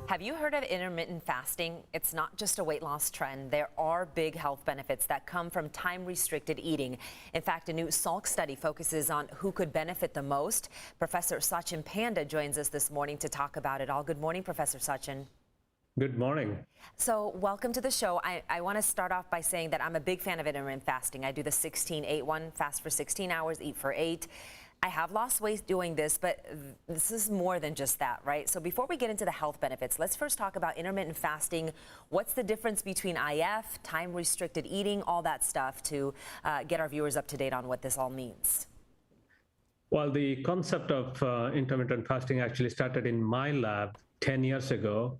Have you heard of intermittent fasting? It's not just a weight loss trend. There are big health benefits that come from time-restricted eating. In fact, a new Salk study focuses on who could benefit the most. Professor Satchin Panda joins us this morning to talk about it all. Good morning, Professor Satchin. Good morning. So welcome to the show. I want to start off by saying that I'm a big fan of intermittent fasting. I do the 16-8 one, fast for 16 hours, eat for 8. I have lost weight doing this, but this is more than just that, right? So before we get into the health benefits, let's first talk about intermittent fasting. What's the difference between IF, time-restricted eating, all that stuff to get our viewers up to date on what this all means? Well, the concept of intermittent fasting actually started in my lab 10 years ago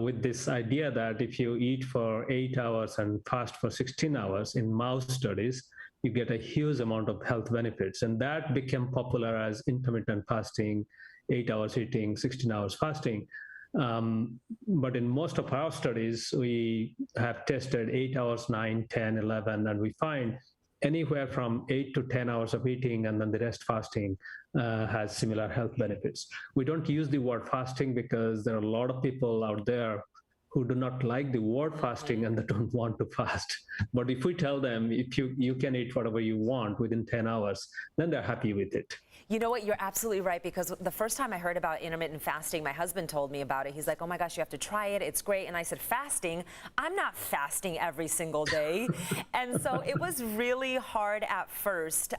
with this idea that if you eat for 8 hours and fast for 16 hours in mouse studies, you get a huge amount of health benefits. And that became popular as intermittent fasting, 8 hours eating, 16 hours fasting. But in most of our studies, we have tested 8 hours, 9, 10, 11, and we find anywhere from 8 to 10 hours of eating and then the rest fasting has similar health benefits. We don't use the word fasting because there are a lot of people out there who do not like the word fasting and they don't want to fast. But if we tell them, if you can eat whatever you want within 10 hours, then they're happy with it. You know what? You're absolutely right, because the first time I heard about intermittent fasting, my husband told me about it. He's like, oh my gosh, you have to try it. It's great. And I said, fasting? I'm not fasting every single day. And so it was really hard at first.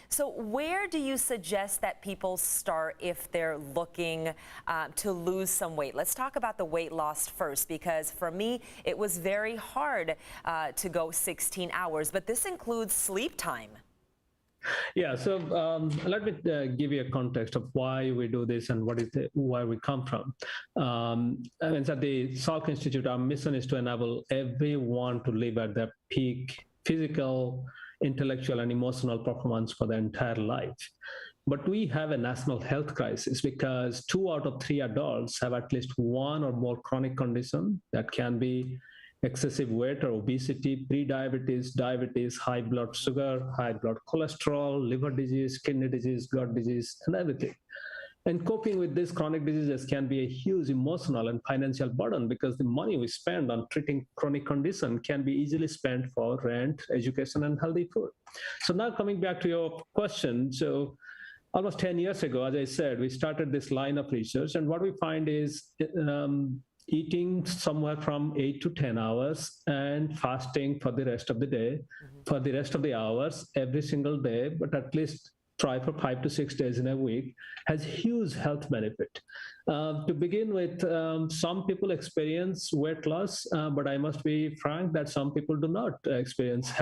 So where do you suggest that people start if they're looking to lose some weight? Let's talk about the weight loss first, because for me, it was very hard to go 16 hours, but this includes sleep time. Yeah, so let me give you a context of why we do this and where we come from. I mean, at the Salk Institute, our mission is to enable everyone to live at their peak physical, intellectual, and emotional performance for their entire life. But we have a national health crisis because 2 out of 3 adults have at least one or more chronic condition that can be excessive weight or obesity, prediabetes, diabetes, high blood sugar, high blood cholesterol, liver disease, kidney disease, gut disease, and everything. And coping with these chronic diseases can be a huge emotional and financial burden because the money we spend on treating chronic condition can be easily spent for rent, education, and healthy food. So now coming back to your question, so almost 10 years ago, as I said, we started this line of research, and what we find is eating somewhere from 8 to 10 hours and fasting for the rest of the day, for the rest of the hours every single day, but at least try for 5 to 6 days in a week, has huge health benefit. To begin with, some people experience weight loss, but I must be frank that some people do not experience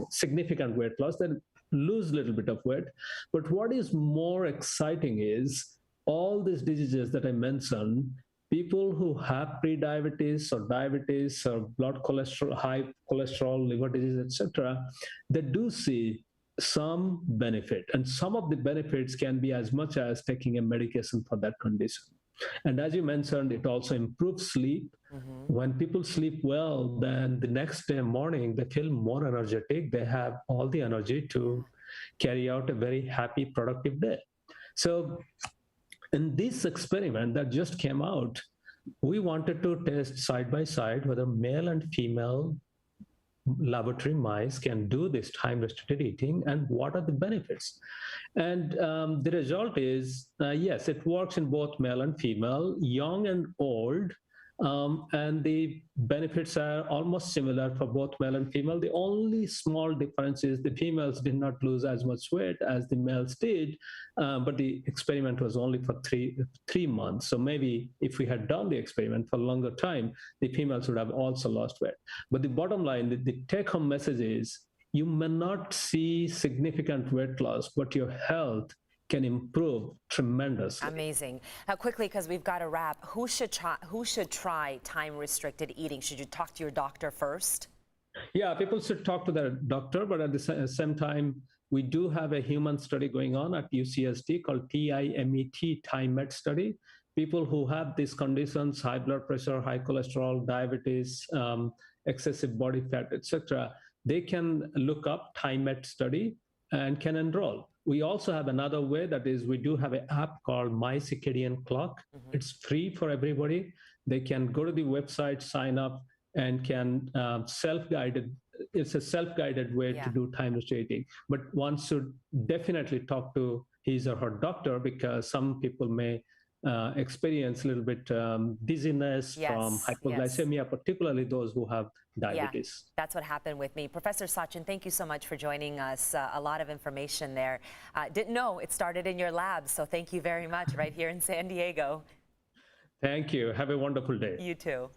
significant weight loss. They lose a little bit of weight. But what is more exciting is all these diseases that I mentioned, people who have prediabetes or diabetes or blood cholesterol, high cholesterol, liver disease, etc., they do see some benefit. And some of the benefits can be as much as taking a medication for that condition. And as you mentioned, it also improves sleep. When people sleep well, then the next day morning, they feel more energetic. They have all the energy to carry out a very happy, productive day. So in this experiment that just came out, we wanted to test side by side whether male and female laboratory mice can do this time-restricted eating and what are the benefits. And the result is, yes, it works in both male and female, young and old, and the benefits are almost similar for both male and female. The only small difference is the females did not lose as much weight as the males did, but the experiment was only for three months. So maybe if we had done the experiment for a longer time, the females would have also lost weight. But the bottom line, the take-home message is you may not see significant weight loss, but your health can improve tremendously. Amazing. Quickly, because we've got to wrap, who should try time-restricted eating? Should you talk to your doctor first? Yeah, people should talk to their doctor, but at the same time, we do have a human study going on at UCSD called TIMET, TIMET study. People who have these conditions, high blood pressure, high cholesterol, diabetes, excessive body fat, etc., they can look up TIMET study and can enroll. We also have another way, that is, we do have an app called My Circadian Clock. It's free for everybody. They can go to the website, sign up, and can self-guided. It's a self-guided way to do time restricting. But one should definitely talk to his or her doctor, because some people may experience a little bit dizziness from hypoglycemia, particularly those who have diabetes. Yeah, that's what happened with me. Professor Satchin, thank you so much for joining us. A lot of information there. Didn't know it started in your lab, so thank you very much right here in San Diego. Thank you. Have a wonderful day. You too.